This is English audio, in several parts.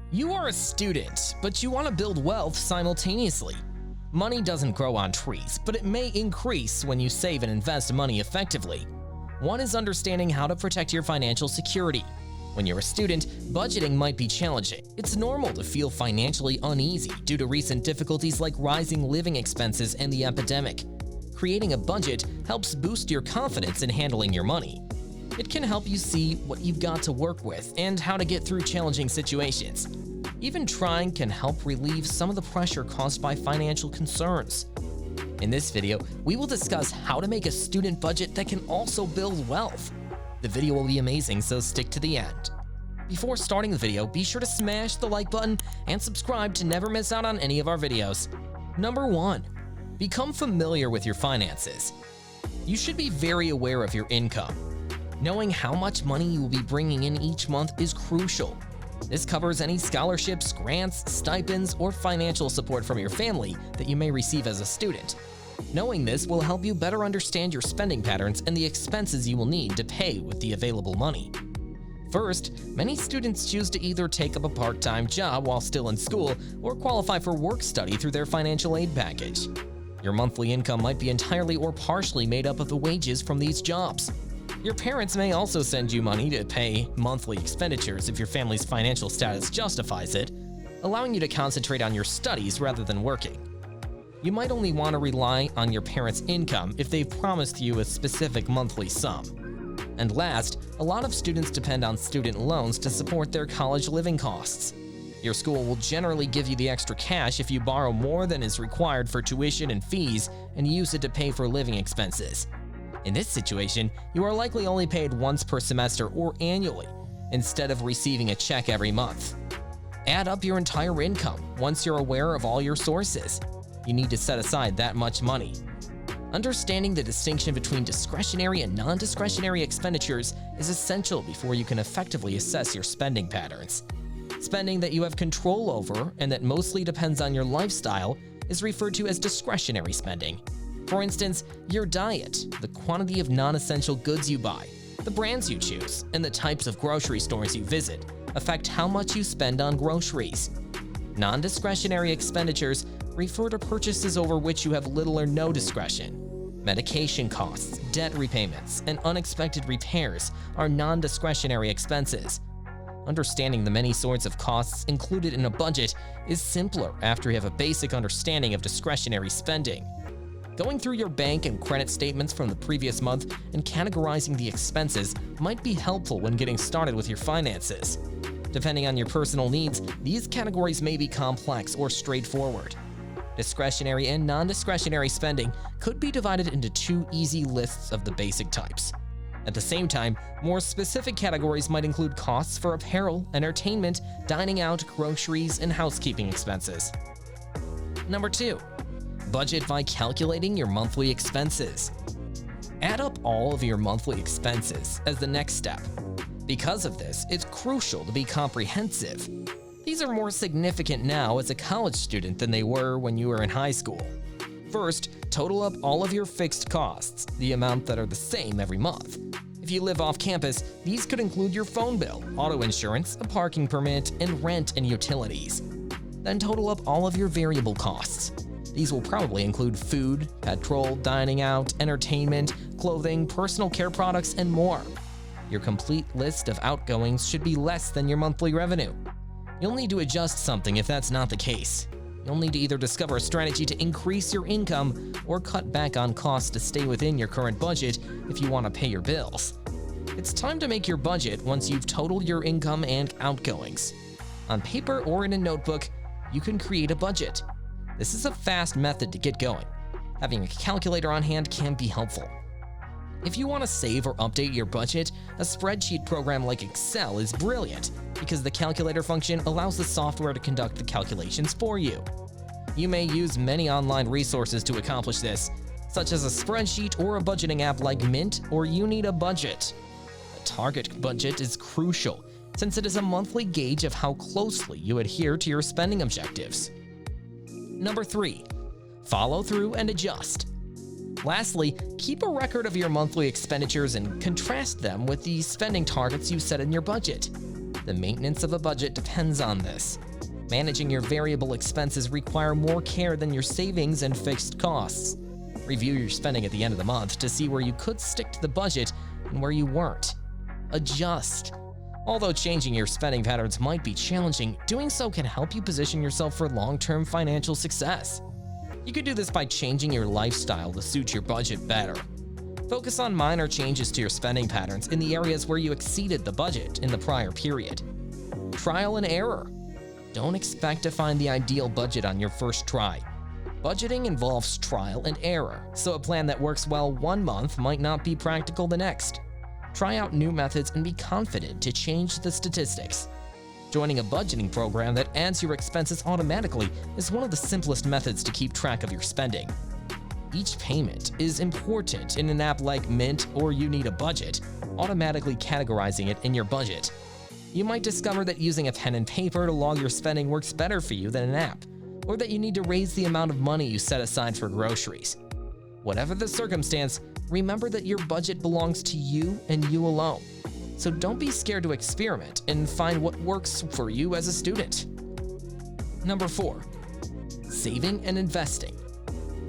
You are a student, but you want to build wealth simultaneously. Money doesn't grow on trees, but it may increase when you save and invest money effectively. One is understanding how to protect your financial security. When you're a student, budgeting might be challenging. It's normal to feel financially uneasy due to recent difficulties like rising living expenses and the epidemic. Creating a budget helps boost your confidence in handling your money. It can help you see what you've got to work with and how to get through challenging situations. Even trying can help relieve some of the pressure caused by financial concerns. In this video, we will discuss how to make a student budget that can also build wealth. The video will be amazing, so stick to the end. Before starting the video, be sure to smash the like button and subscribe to never miss out on any of our videos. Number 1. Become familiar with your finances. You should be very aware of your income. Knowing how much money you will be bringing in each month is crucial. This covers any scholarships, grants, stipends, or financial support from your family that you may receive as a student. Knowing this will help you better understand your spending patterns and the expenses you will need to pay with the available money. First, many students choose to either take up a part-time job while still in school or qualify for work study through their financial aid package. Your monthly income might be entirely or partially made up of the wages from these jobs. Your parents may also send you money to pay monthly expenditures if your family's financial status justifies it, allowing you to concentrate on your studies rather than working. You might only want to rely on your parents' income if they've promised you a specific monthly sum. And last, a lot of students depend on student loans to support their college living costs. Your school will generally give you the extra cash if you borrow more than is required for tuition and fees and use it to pay for living expenses. In this situation, you are likely only paid once per semester or annually, instead of receiving a check every month. Add up your entire income once you're aware of all your sources. You need to set aside that much money. Understanding the distinction between discretionary and non-discretionary expenditures is essential before you can effectively assess your spending patterns. Spending that you have control over and that mostly depends on your lifestyle is referred to as discretionary spending. For instance, your diet, the quantity of non-essential goods you buy, the brands you choose, and the types of grocery stores you visit affect how much you spend on groceries. Non-discretionary expenditures refer to purchases over which you have little or no discretion. Medication costs, debt repayments, and unexpected repairs are non-discretionary expenses. Understanding the many sorts of costs included in a budget is simpler after you have a basic understanding of discretionary spending. Going through your bank and credit statements from the previous month and categorizing the expenses might be helpful when getting started with your finances. Depending on your personal needs, these categories may be complex or straightforward. Discretionary and non-discretionary spending could be divided into two easy lists of the basic types. At the same time, more specific categories might include costs for apparel, entertainment, dining out, groceries, and housekeeping expenses. Number 2. Budget by calculating your monthly expenses. Add up all of your monthly expenses as the next step. Because of this, it's crucial to be comprehensive. These are more significant now as a college student than they were when you were in high school. First, total up all of your fixed costs, the amount that are the same every month. If you live off campus, these could include your phone bill, auto insurance, a parking permit, and rent and utilities. Then total up all of your variable costs. These will probably include food, petrol, dining out, entertainment, clothing, personal care products, and more. Your complete list of outgoings should be less than your monthly revenue. You'll need to adjust something if that's not the case. You'll need to either discover a strategy to increase your income or cut back on costs to stay within your current budget if you want to pay your bills. It's time to make your budget once you've totaled your income and outgoings. On paper or in a notebook, you can create a budget. This is a fast method to get going. Having a calculator on hand can be helpful. If you want to save or update your budget, a spreadsheet program like Excel is brilliant because the calculator function allows the software to conduct the calculations for you. You may use many online resources to accomplish this, such as a spreadsheet or a budgeting app like Mint or You Need a Budget. A target budget is crucial since it is a monthly gauge of how closely you adhere to your spending objectives. Number 3. Follow through and adjust. Lastly, keep a record of your monthly expenditures and contrast them with the spending targets you set in your budget. The maintenance of a budget depends on this. Managing your variable expenses require more care than your savings and fixed costs. Review your spending at the end of the month to see where you could stick to the budget and where you weren't. Adjust. Although changing your spending patterns might be challenging, doing so can help you position yourself for long-term financial success. You could do this by changing your lifestyle to suit your budget better. Focus on minor changes to your spending patterns in the areas where you exceeded the budget in the prior period. Trial and error. Don't expect to find the ideal budget on your first try. Budgeting involves trial and error, so a plan that works well one month might not be practical the next. Try out new methods and be confident to change the statistics. Joining a budgeting program that adds your expenses automatically is one of the simplest methods to keep track of your spending. Each payment is important in an app like Mint or You Need a Budget, automatically categorizing it in your budget. You might discover that using a pen and paper to log your spending works better for you than an app, or that you need to raise the amount of money you set aside for groceries. Whatever the circumstance, remember that your budget belongs to you and you alone. So don't be scared to experiment and find what works for you as a student. Number 4, saving and investing.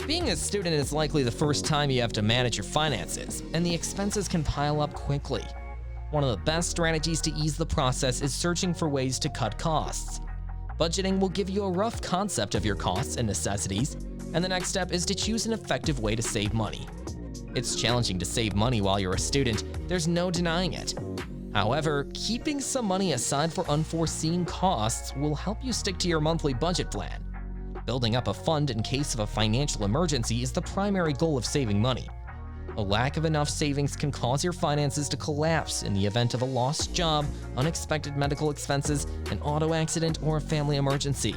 Being a student is likely the first time you have to manage your finances, and the expenses can pile up quickly. One of the best strategies to ease the process is searching for ways to cut costs. Budgeting will give you a rough concept of your costs and necessities, and the next step is to choose an effective way to save money. It's challenging to save money while you're a student, there's no denying it. However, keeping some money aside for unforeseen costs will help you stick to your monthly budget plan. Building up a fund in case of a financial emergency is the primary goal of saving money. A lack of enough savings can cause your finances to collapse in the event of a lost job, unexpected medical expenses, an auto accident, or a family emergency.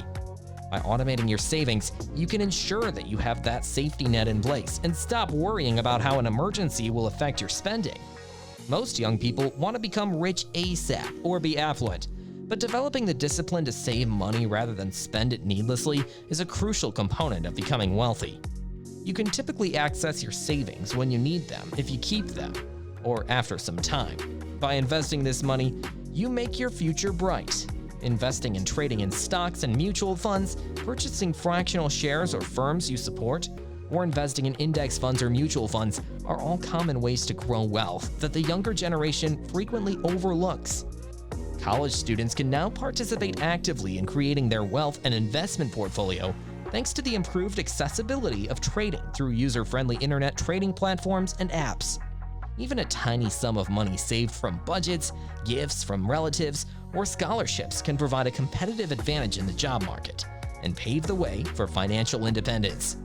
By automating your savings, you can ensure that you have that safety net in place and stop worrying about how an emergency will affect your spending. Most young people want to become rich ASAP or be affluent, but developing the discipline to save money rather than spend it needlessly is a crucial component of becoming wealthy. You can typically access your savings when you need them if you keep them, or after some time. By investing this money, you make your future bright. Investing and trading in stocks and mutual funds, purchasing fractional shares or firms you support, or investing in index funds or mutual funds are all common ways to grow wealth that the younger generation frequently overlooks. College students can now participate actively in creating their wealth and investment portfolio thanks to the improved accessibility of trading through user-friendly internet trading platforms and apps. Even a tiny sum of money saved from budgets, gifts from relatives, or scholarships can provide a competitive advantage in the job market and pave the way for financial independence.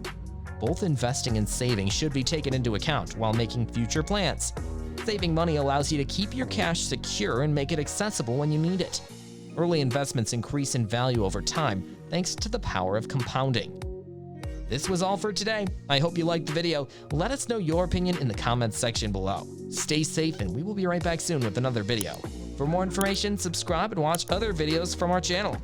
Both investing and saving should be taken into account while making future plans. Saving money allows you to keep your cash secure and make it accessible when you need it. Early investments increase in value over time thanks to the power of compounding. This was all for today. I hope you liked the video. Let us know your opinion in the comments section below. Stay safe, and we will be right back soon with another video. For more information, subscribe and watch other videos from our channel.